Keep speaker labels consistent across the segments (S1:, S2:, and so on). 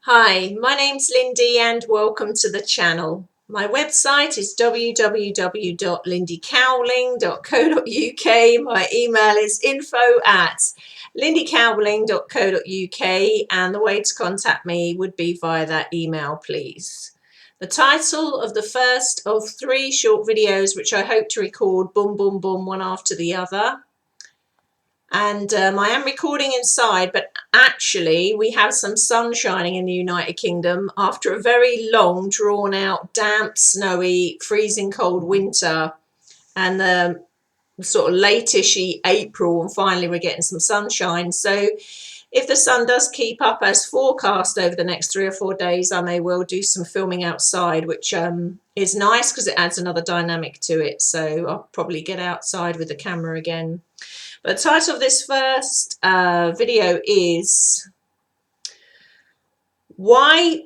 S1: Hi, my name's Lindy and welcome to the channel. My website is www.lindycowling.co.uk. My email is info@lindycowling.co.uk and the way to contact me would be via that email, please. The title of the first of 3 short videos which I hope to record boom boom boom one after the other. And I am recording inside, but actually we have some sun shining in the United Kingdom after a very long, drawn out, damp, snowy, freezing cold winter and the sort of late-ishy April, and finally we're getting some sunshine. So if the sun does keep up as forecast over the next 3 or 4 days, I may well do some filming outside, which is nice because it adds another dynamic to it. So I'll probably get outside with the camera again. But the title of this first video is Why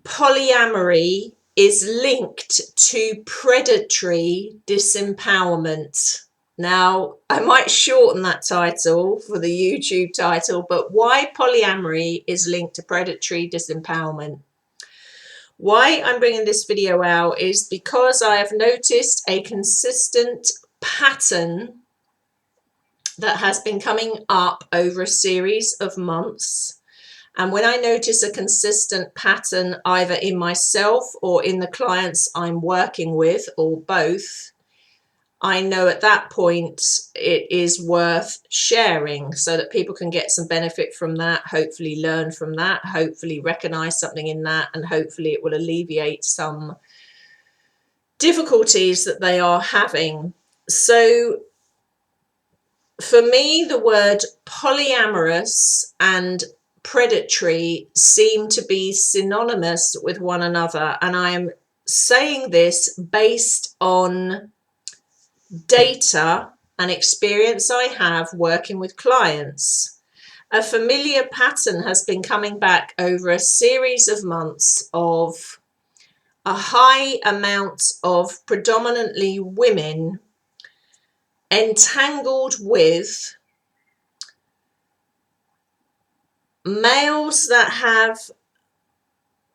S1: Polyamory is Linked to Predatory Disempowerment. Now, I might shorten that title for the YouTube title, but why polyamory is linked to predatory disempowerment. Why I'm bringing this video out is because I have noticed a consistent pattern that has been coming up over a series of months. And when I notice a consistent pattern either in myself or in the clients I'm working with, or both, I know at that point it is worth sharing so that people can get some benefit from that, hopefully learn from that, hopefully recognize something in that, and hopefully it will alleviate some difficulties that they are having. So for me, the word polyamorous and predatory seem to be synonymous with one another, and I am saying this based on data and experience I have working with clients. A familiar pattern has been coming back over a series of months of a high amount of predominantly women entangled with males that have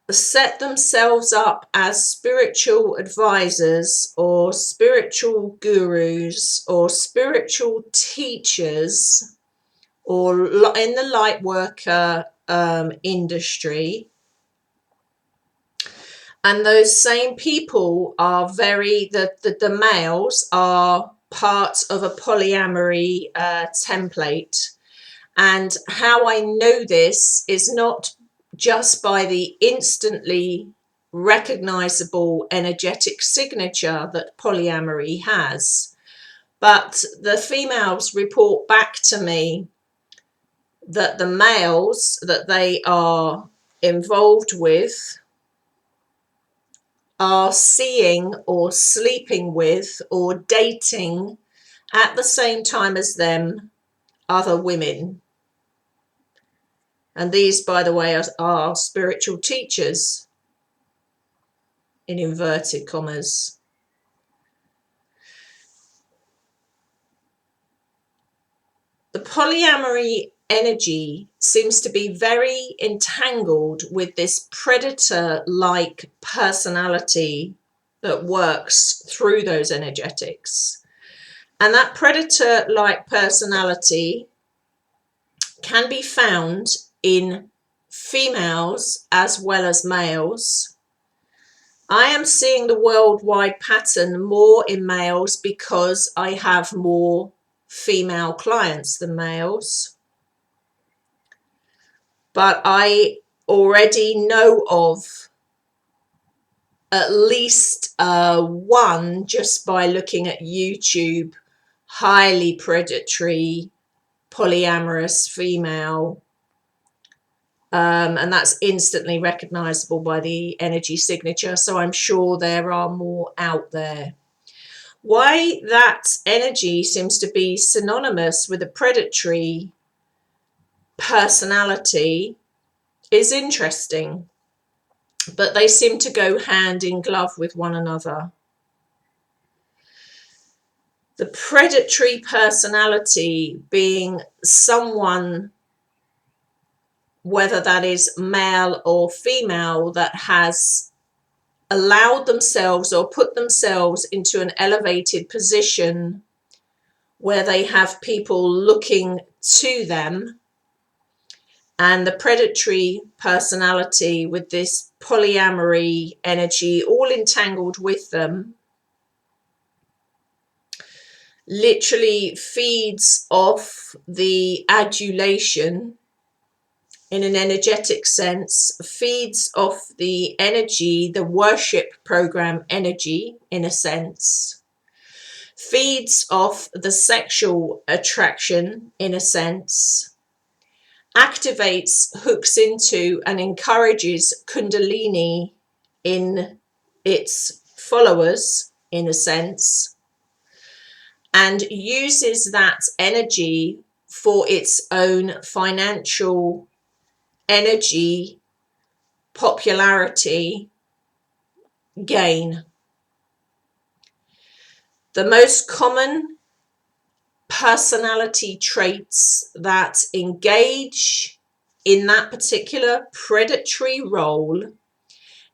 S1: set themselves up as spiritual advisors or spiritual gurus or spiritual teachers or in the light worker industry. And those same people are the males are part of a polyamory template. And how I know this is not just by the instantly recognizable energetic signature that polyamory has, but the females report back to me that the males that they are involved with are seeing or sleeping with or dating at the same time as them other women. And these, by the way, are spiritual teachers, in inverted commas. The polyamory energy seems to be very entangled with this predator-like personality that works through those energetics. And that predator-like personality can be found in females as well as males. I am seeing the worldwide pattern more in males because I have more female clients than males. But I already know of at least one, just by looking at YouTube, highly predatory, polyamorous female. And that's instantly recognizable by the energy signature. So I'm sure there are more out there. Why that energy seems to be synonymous with a predatory personality is interesting, but they seem to go hand in glove with one another. The predatory personality being someone whether that is male or female, that has allowed themselves or put themselves into an elevated position where they have people looking to them. And the predatory personality with this polyamory energy all entangled with them literally feeds off the adulation in an energetic sense, feeds off the energy, the worship program energy in a sense, feeds off the sexual attraction in a sense, activates, hooks into and encourages Kundalini in its followers in a sense, and uses that energy for its own financial energy, popularity, gain. The most common personality traits that engage in that particular predatory role,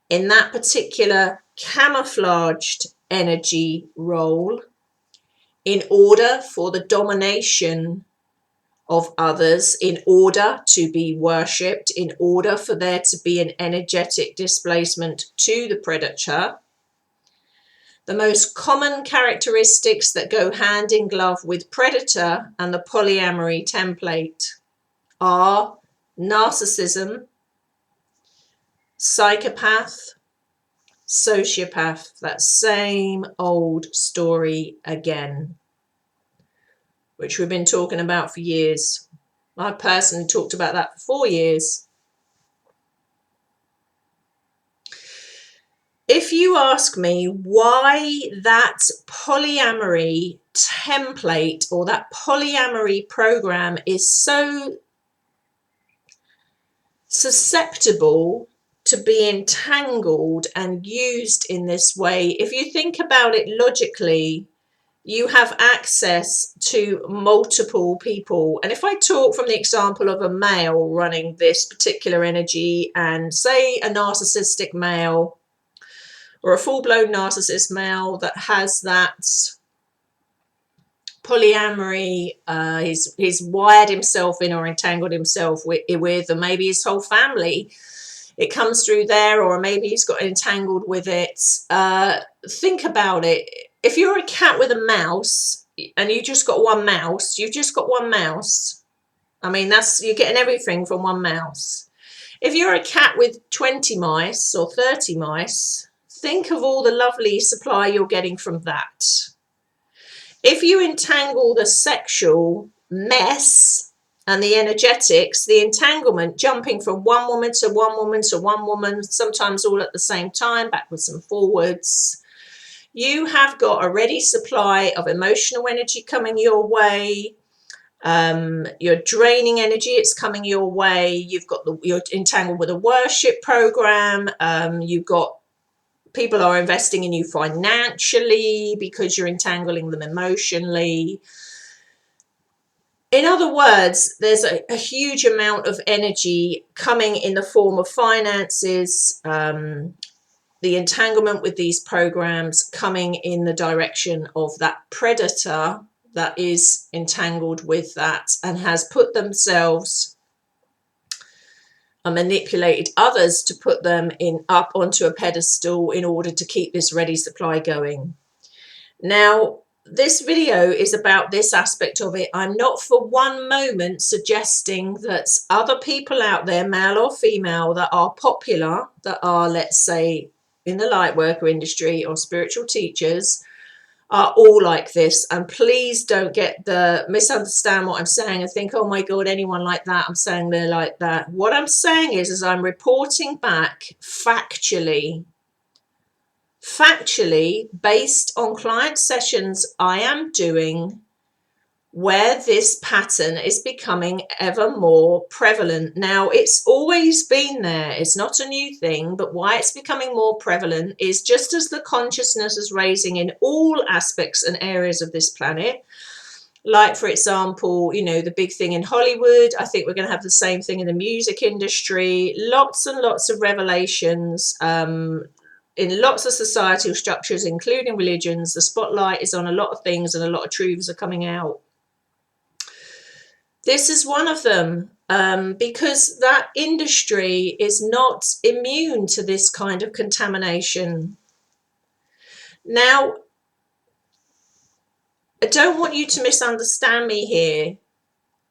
S1: in that particular camouflaged energy role, in order for the domination of others, in order to be worshipped, in order for there to be an energetic displacement to the predator. The most common characteristics that go hand in glove with predator and the polyamory template are narcissism, psychopath, sociopath, that same old story again, which we've been talking about for years. I personally talked about that for 4 years. If you ask me why that polyamory template or that polyamory program is so susceptible to be entangled and used in this way, if you think about it logically, you have access to multiple people. And if I talk from the example of a male running this particular energy, and say a narcissistic male or a full-blown narcissist male that has that polyamory, he's wired himself in or entangled himself with, or maybe his whole family, it comes through there, or maybe he's got entangled with it. Think about it. If you're a cat with a mouse and you just got one mouse, you've just got one mouse. I mean, you're getting everything from one mouse. If you're a cat with 20 mice or 30 mice, think of all the lovely supply you're getting from that. If you entangle the sexual mess and the energetics, the entanglement jumping from one woman to one woman to one woman, sometimes all at the same time, backwards and forwards, you have got a ready supply of emotional energy coming your way. You're draining energy, it's coming your way. You're entangled with a worship program. You've got people are investing in you financially because you're entangling them emotionally. In other words, there's a huge amount of energy coming in the form of finances, the entanglement with these programs coming in the direction of that predator that is entangled with that and has put themselves and manipulated others to put them up onto a pedestal in order to keep this ready supply going. Now, this video is about this aspect of it. I'm not for one moment suggesting that other people out there, male or female, that are popular, that are, let's say, in the light worker industry or spiritual teachers, are all like this. And please don't misunderstand what I'm saying and think, oh my God, anyone like that, I'm saying they're like that. What I'm saying is I'm reporting back factually, based on client sessions I am doing, where this pattern is becoming ever more prevalent. Now, it's always been there. It's not a new thing, but why it's becoming more prevalent is just as the consciousness is raising in all aspects and areas of this planet, Like, for example, you know, the big thing in Hollywood. I think we're going to have the same thing in the music industry. Lots and lots of revelations in lots of societal structures, including religions. The spotlight is on a lot of things and a lot of truths are coming out. This is one of them, because that industry is not immune to this kind of contamination. Now, I don't want you to misunderstand me here.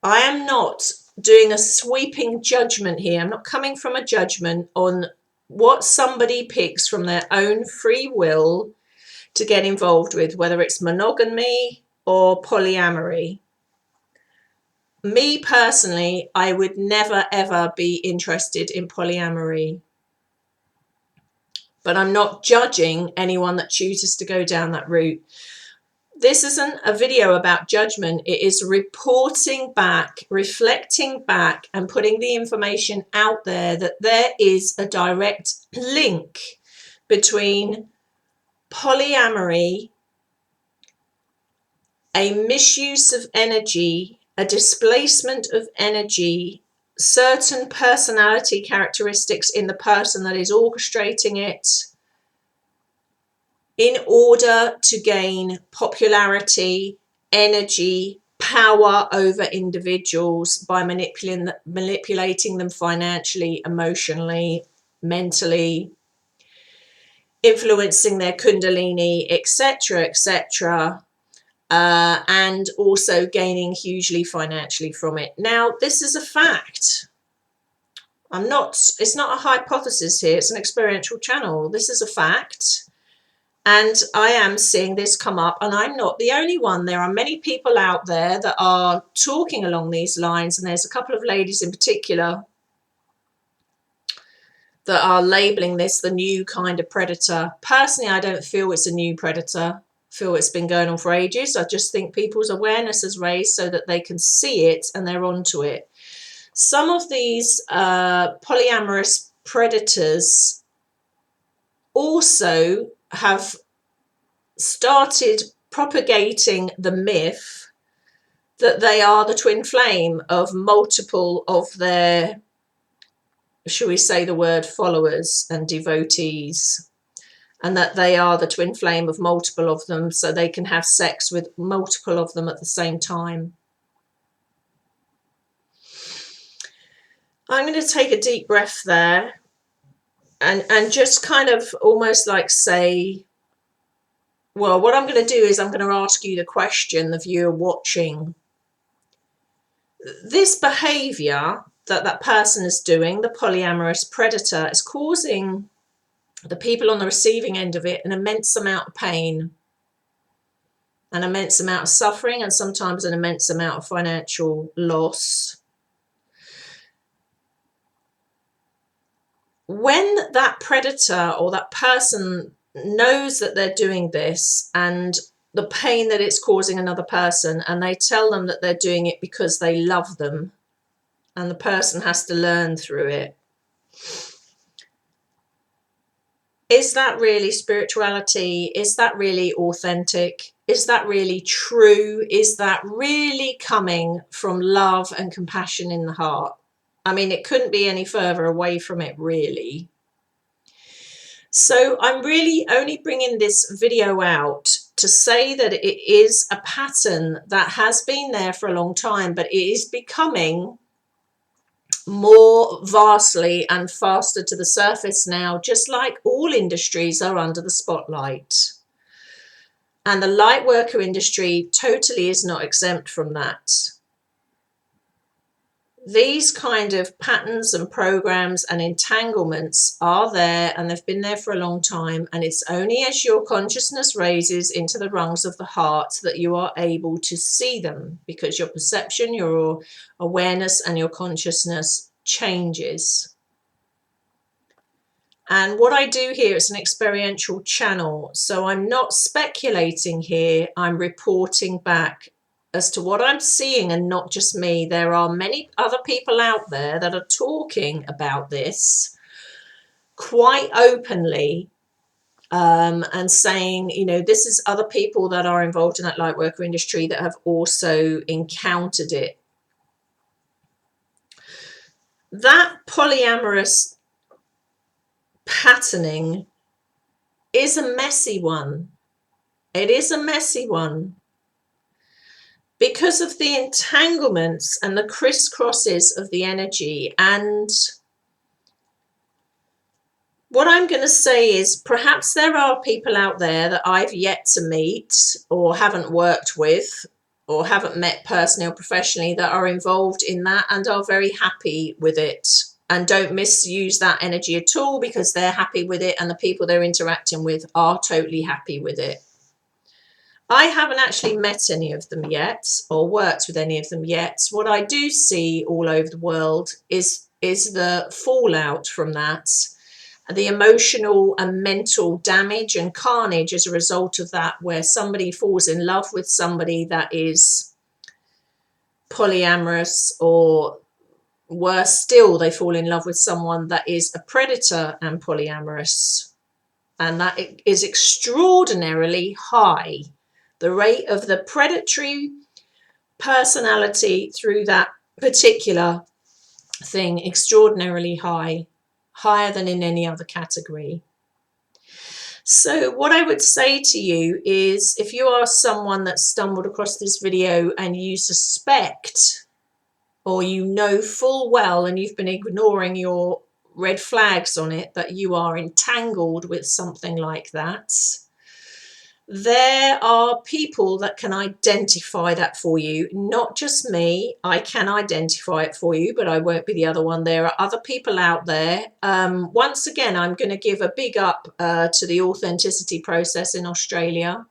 S1: I am not doing a sweeping judgment here. I'm not coming from a judgment on what somebody picks from their own free will to get involved with, whether it's monogamy or polyamory. Me personally, I would never ever be interested in polyamory. But I'm not judging anyone that chooses to go down that route. This isn't a video about judgment. It is reporting back, reflecting back, and putting the information out there that there is a direct link between polyamory, a misuse of energy, a displacement of energy, certain personality characteristics in the person that is orchestrating it, in order to gain popularity, energy, power over individuals by manipulating them financially, emotionally, mentally, influencing their kundalini, etc., etc., and also gaining hugely financially from it. Now, this is a fact. It's not a hypothesis here, it's an experiential channel. This is a fact. And I am seeing this come up, and I'm not the only one. There are many people out there that are talking along these lines, and there's a couple of ladies in particular that are labeling this the new kind of predator. Personally, I don't feel it's a new predator. I feel it's been going on for ages. I just think people's awareness has raised so that they can see it and they're onto it. Some of these polyamorous predators also have started propagating the myth that they are the twin flame of multiple of their, shall we say the word, followers and devotees, and that they are the twin flame of multiple of them, so they can have sex with multiple of them at the same time. I'm going to take a deep breath there and just kind of almost like say, well, what I'm going to do is I'm going to ask you the question, the viewer watching. This behavior that person is doing, the polyamorous predator, is causing the people on the receiving end of it an immense amount of pain, an immense amount of suffering, and sometimes an immense amount of financial loss. When that predator or that person knows that they're doing this and the pain that it's causing another person, and they tell them that they're doing it because they love them, and the person has to learn through it, is that really spirituality? Is that really authentic? Is that really true? Is that really coming from love and compassion in the heart? I mean, it couldn't be any further away from it, really. So I'm really only bringing this video out to say that it is a pattern that has been there for a long time, but it is becoming more vastly and faster to the surface now, just like all industries are under the spotlight. And the light worker industry totally is not exempt from that. These kind of patterns and programs and entanglements are there, and they've been there for a long time, and it's only as your consciousness raises into the rungs of the heart that you are able to see them, because your perception, your awareness and your consciousness changes. And what I do here is an experiential channel, so I'm not speculating here, I'm reporting back as to what I'm seeing, and not just me. There are many other people out there that are talking about this quite openly, and saying, you know, this is other people that are involved in that light worker industry that have also encountered it. That polyamorous patterning is a messy one. It is a messy one because of the entanglements and the crisscrosses of the energy. And what I'm going to say is perhaps there are people out there that I've yet to meet or haven't worked with or haven't met personally or professionally that are involved in that and are very happy with it and don't misuse that energy at all because they're happy with it and the people they're interacting with are totally happy with it. I haven't actually met any of them yet or worked with any of them yet. What I do see all over the world is the fallout from that, the emotional and mental damage and carnage as a result of that, where somebody falls in love with somebody that is polyamorous, or worse still, they fall in love with someone that is a predator and polyamorous. And that is extraordinarily high. The rate of the predatory personality through that particular thing, extraordinarily high, higher than in any other category. So what I would say to you is, if you are someone that stumbled across this video and you suspect, or you know full well and you've been ignoring your red flags on it, that you are entangled with something like that, there are people that can identify that for you. Not just me. I can identify it for you, but I won't be the other one. There are other people out there. Once again, I'm going to give a big up to the authenticity process in Australia.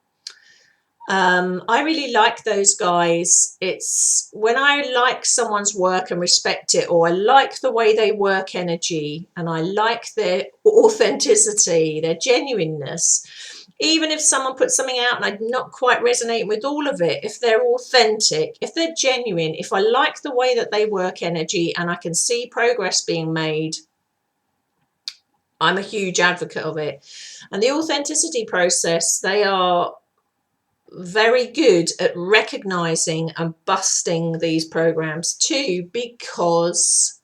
S1: I really like those guys. It's when I like someone's work and respect it, or I like the way they work energy, and I like their authenticity, their genuineness. Even if someone puts something out and I'm not quite resonating with all of it, if they're authentic, if they're genuine, if I like the way that they work energy and I can see progress being made, I'm a huge advocate of it. And the authenticity process, they are very good at recognizing and busting these programs too, because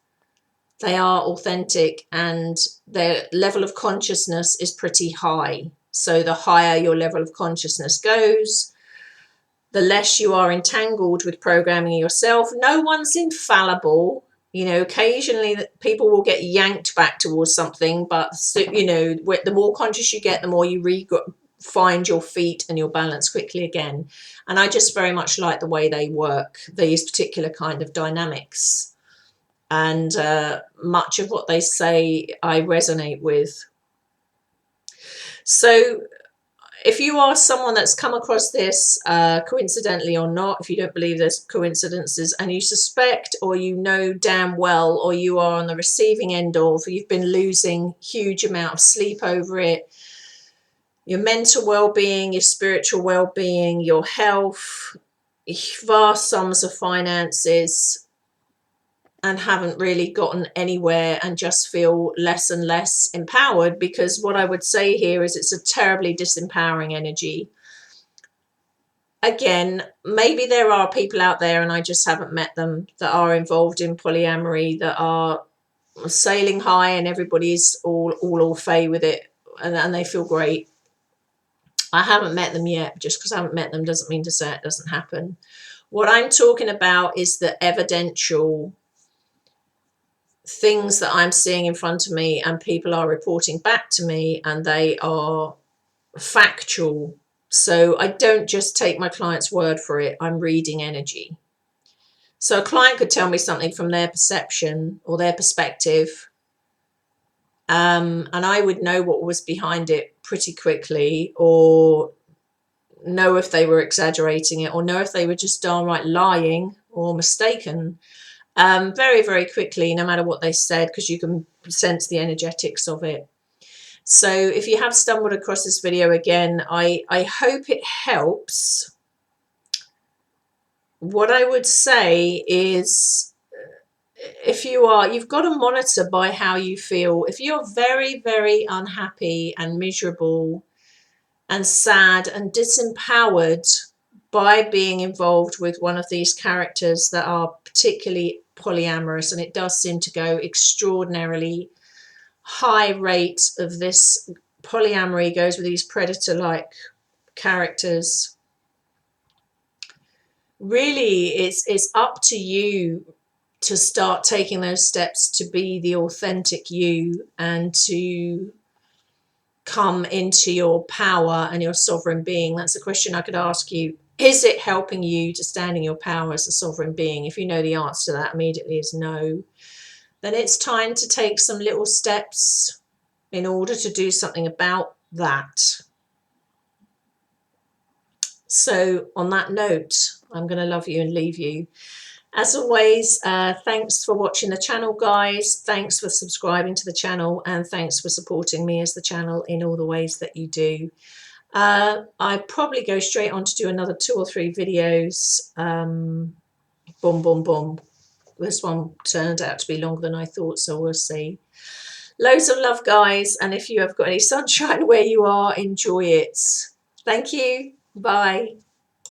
S1: they are authentic and their level of consciousness is pretty high. So the higher your level of consciousness goes, the less you are entangled with programming yourself. No one's infallible. You know, occasionally people will get yanked back towards something, but, you know, the more conscious you get, the more you find your feet and your balance quickly again. And I just very much like the way they work, these particular kind of dynamics. And much of what they say I resonate with. So if you are someone that's come across this coincidentally or not, if you don't believe there's coincidences, and you suspect, or you know damn well, or you are on the receiving end of, you've been losing huge amount of sleep over it, your mental well-being, your spiritual well-being, your health, vast sums of finances, and haven't really gotten anywhere and just feel less and less empowered, because what I would say here is it's a terribly disempowering energy. Again, maybe there are people out there and I just haven't met them that are involved in polyamory, that are sailing high and everybody's all au fait with it and they feel great. I haven't met them yet. Just because I haven't met them doesn't mean to say it doesn't happen. What I'm talking about is the evidential things that I'm seeing in front of me and people are reporting back to me, and they are factual. So I don't just take my client's word for it. I'm reading energy. So a client could tell me something from their perception or their perspective, and I would know what was behind it pretty quickly, or know if they were exaggerating it, or know if they were just downright lying or mistaken. Very, very quickly, no matter what they said, because you can sense the energetics of it. So if you have stumbled across this video again, I hope it helps. What I would say is, if you are, you've got to monitor by how you feel. If you're very, very unhappy and miserable and sad and disempowered by being involved with one of these characters that are particularly polyamorous, and it does seem to go extraordinarily high rate of this polyamory goes with these predator-like characters. Really, it's up to you to start taking those steps to be the authentic you and to come into your power and your sovereign being. That's a question I could ask you. Is it helping you to stand in your power as a sovereign being? If you know the answer to that immediately is no, then it's time to take some little steps in order to do something about that. So on that note, I'm going to love you and leave you. As always, thanks for watching the channel, guys. Thanks for subscribing to the channel, and thanks for supporting me as the channel in all the ways that you do. I probably go straight on to do another 2 or 3 videos. Boom, boom, boom. This one turned out to be longer than I thought, so we'll see. Loads of love, guys, and if you have got any sunshine where you are, enjoy it. Thank you. Bye.